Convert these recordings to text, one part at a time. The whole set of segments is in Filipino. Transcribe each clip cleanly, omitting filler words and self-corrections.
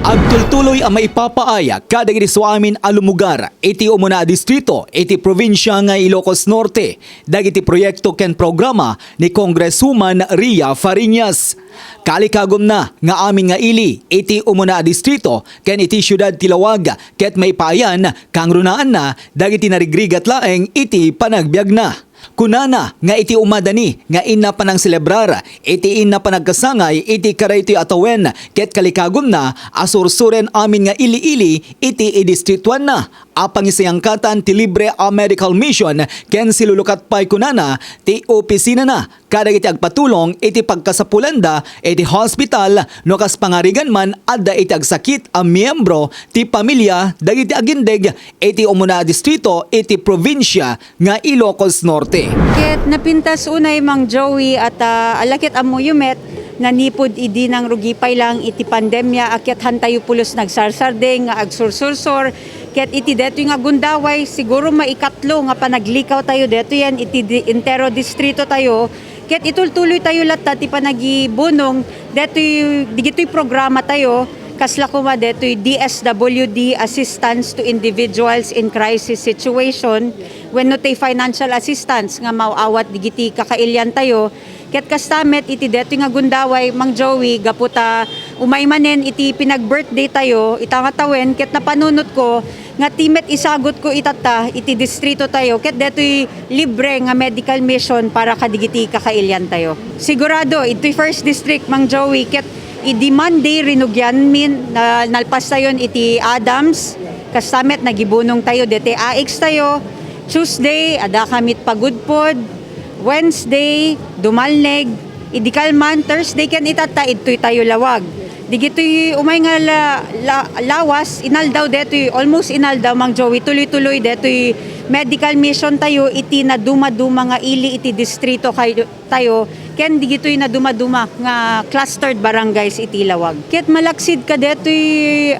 Agtultuloy ang maipapaaya kada giti sa amin a lumugar iti umuna a distrito iti probinsya nga Ilocos Norte dagiti proyekto ken programa ni Congresswoman Ria Fariñas. Kalikagom na nga amin nga ili iti umuna a distrito ken iti syudad Tilawag ket maipaayan kang runaan na dagiti narigrigat laeng iti panagbiag na. Kunana nga iti umadani nga inna pa nang selebrar iti inna pa nagkasangay iti karaytoy atawen ket kalikagom na asursuren amin nga ili-ili iti idistrituan na apang isayangkatan ti libre a medical mission ken silulukat pay kunana ti opisina na kada iti agpatulong iti pagkasapulanda iti hospital no kas pangarigan man adda iti agsakit a miyembro ti pamilya dagiti agindeg iti umuna a distrito iti probinsya nga Ilocos Norte. Ket napintas unay Mang Joey at alakit amo yumet nanipod idi ng rugipay lang iti pandemya akyat hantayo pulos nagsarsardeng nga agsursursor ket iti deto nga gundaway siguro maikatlo nga panaglikaw tayo deto yan iti intero distrito tayo ket itultuloy tayo latta ti panagibunong deto digitoy programa tayo kasla kuma detoy DSWD assistance to individuals in crisis situation when no tay financial assistance nga mauawat digiti kakailyan tayo ket kastamet iti detoy nga gundaway Mang Joey gaputa umaymanen iti pinag-birthday tayo itangatawen ket napanunot ko nga timet isagot ko itata iti distrito tayo ket detoy libre nga medical mission para kadigiti kakailyan tayo sigurado iti first district Mang Joey ket idi Monday rinugyan min na nalpas tayo iti Adams kastamet nagibunong tayo dete AX tayo Tuesday ada kamit pagudpod Wednesday dumalneg idi Kalman Thursday ken itata idtoy tayo lawag digitoy umay nga lawas inaldaw detoy almost inaldaw Mang Joey tuloy-tuloy detoy medical mission tayo iti na duma-duma nga ili iti distrito tayo ken digitoy na duma-duma nga clustered barangays iti lawag ket malaksid ka detoy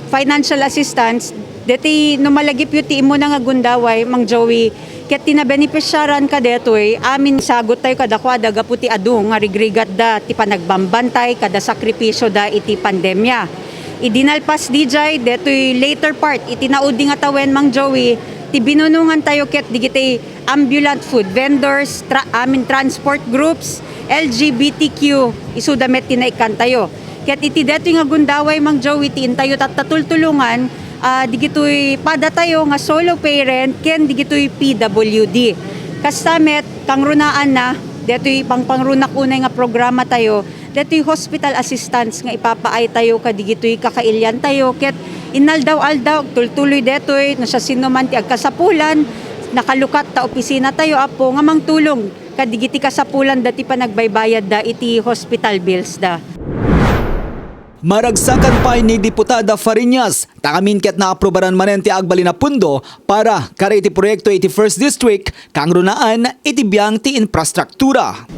financial assistance deti no malagip yu ti imo na nga gundaway Mang Joey ket tinabenepisyaran ka detoy amin sagot tayo kadakwada gaputi adu nga rigrigat da ti panagbambantay kada sakripisyo da iti pandemya idinalpas DJ detoy later part iti naudi nga tawen Mang Joey ti binunungan tayo ket digiti ambulant food vendors amin transport groups LGBTQ isudamet tinaikan tayo ket iti detoy nga gundaway Mang Joey ti intayo tatultulungan digitoy pada tayo nga solo parent ken digitoy PWD kastamet kang runaan na detoy pangrunak unay nga programa tayo detoy hospital assistance nga ipapaay tayo kadigitoy kakailyan tayo ket inaldaw-aldaw tultuloy detoy no siya sino man ti agkasapulan nakalukat ta opisina tayo apo nga mangtulong kadigiti kasapulan dati pa nagbaybayad da iti hospital bills da. Maragsakan pa ni Diputada Fariñas takamin ket naaprobaran manen ti agbali na pundo para kare iti proyekto iti First District kang runaan iti biyang ti infrastruktura.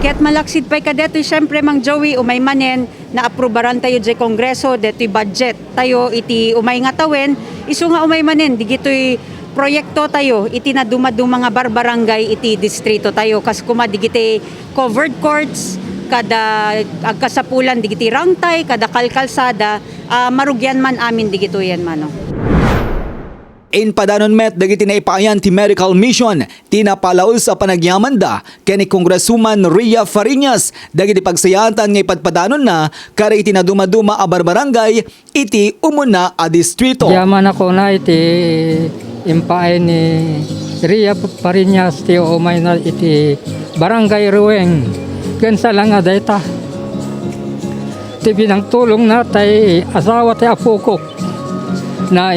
Ket malaksid pa'y kadetoy syempre Mang Joey umay manen na aprobaran tayo di Kongreso detoy budget tayo iti umay nga tawen isu nga umay manen digitoy proyekto tayo iti na duma-duma nga barbarangay iti distrito tayo kas kuma digiti covered courts kada agkasapulan digiti rangtay kada kalkalsada marugyan man amin digito yan mano. In padanon met dagiti naipaayan ti medical mission tinapalaos sa panagyaman da ken ni Congresswoman Ria Fariñas dagiti pagsayatan nga ipadpadanon na kare iti na duma-duma a barbarangay iti umuna a distrito. Yaman ako na iti impaay ni Ria Fariñas ti umay na iti barangay Ruweng ken sa lang dayta ti binangtulong na tay asawa ti apukok na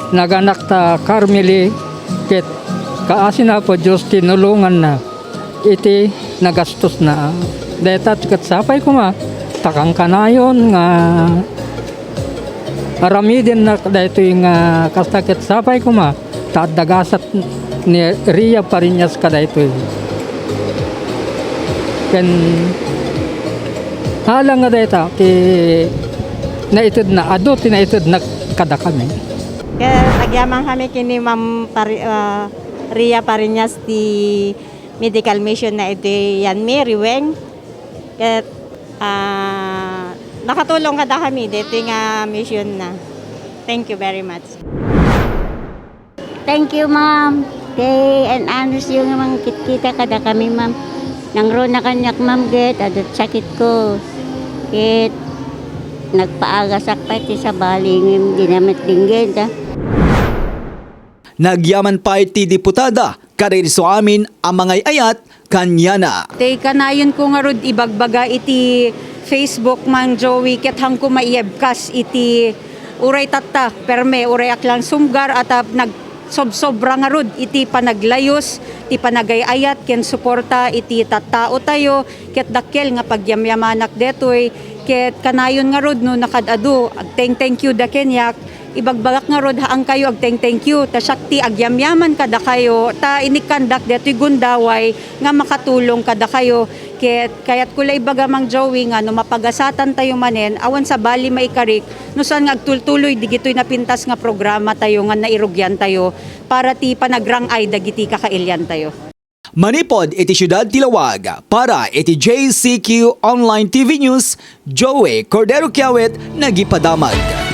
naganak ta Carmeli ket kaasin na po Diyos tinulungan na iti nagastos na deta ket sapay kuma takang kanayon nga aramidin na dayto nga kastakit sapay kuma tadagasat ni Ria Fariñas kadayto ken halang nga dayta ti naitid na adu ti naitid na kada kami. Kaya nagyamang kami kini Ma'am Ria Fariñas ti medical mission na ito yan Mary Weng. Kaya nakatulong kada kami dito nga mission na. Thank you very much. Thank you, ma'am. Kay and anos yung mga kita kada kami, ma'am. Nangro na kanyak, ma'am, get. Adat sakit ko. Get. Nagpaagas akpay ti sa baling. Dinamit dinggin, ta. Nagyaman pa iti diputada, kadagiti so amin ang mga ayat kanya na. Tay kanayon ko nga rod ibagbaga iti Facebook mang Joey ket hang ko maiyebkas iti uray tatta perme uray aklang sumgar at sobra nga rod iti panaglayos iti panagayayat ken suporta iti tattao tayo ket dakkel nga pagyamyamanak detoy ket kanayon nga rod no nakadado ag thank you da kenyak ibagbagak nga rod haang kayo ag thank you ta sakti agyamyaman kada kayo ta inikandak detoy gundaway nga makatulong kada kayo kaya't kulay baga mang Joey nga no mapagasatan tayo manen awan sa bali maikarik no saan nga agtultuloy digitoy napintas nga programa tayo nga nairugyan tayo para ti panagrangay dagiti kakailyan tayo. Manipod iti Siyudad Tilawag para iti JCQ Online TV News, Joey Cordero Kiawit nagipadamag.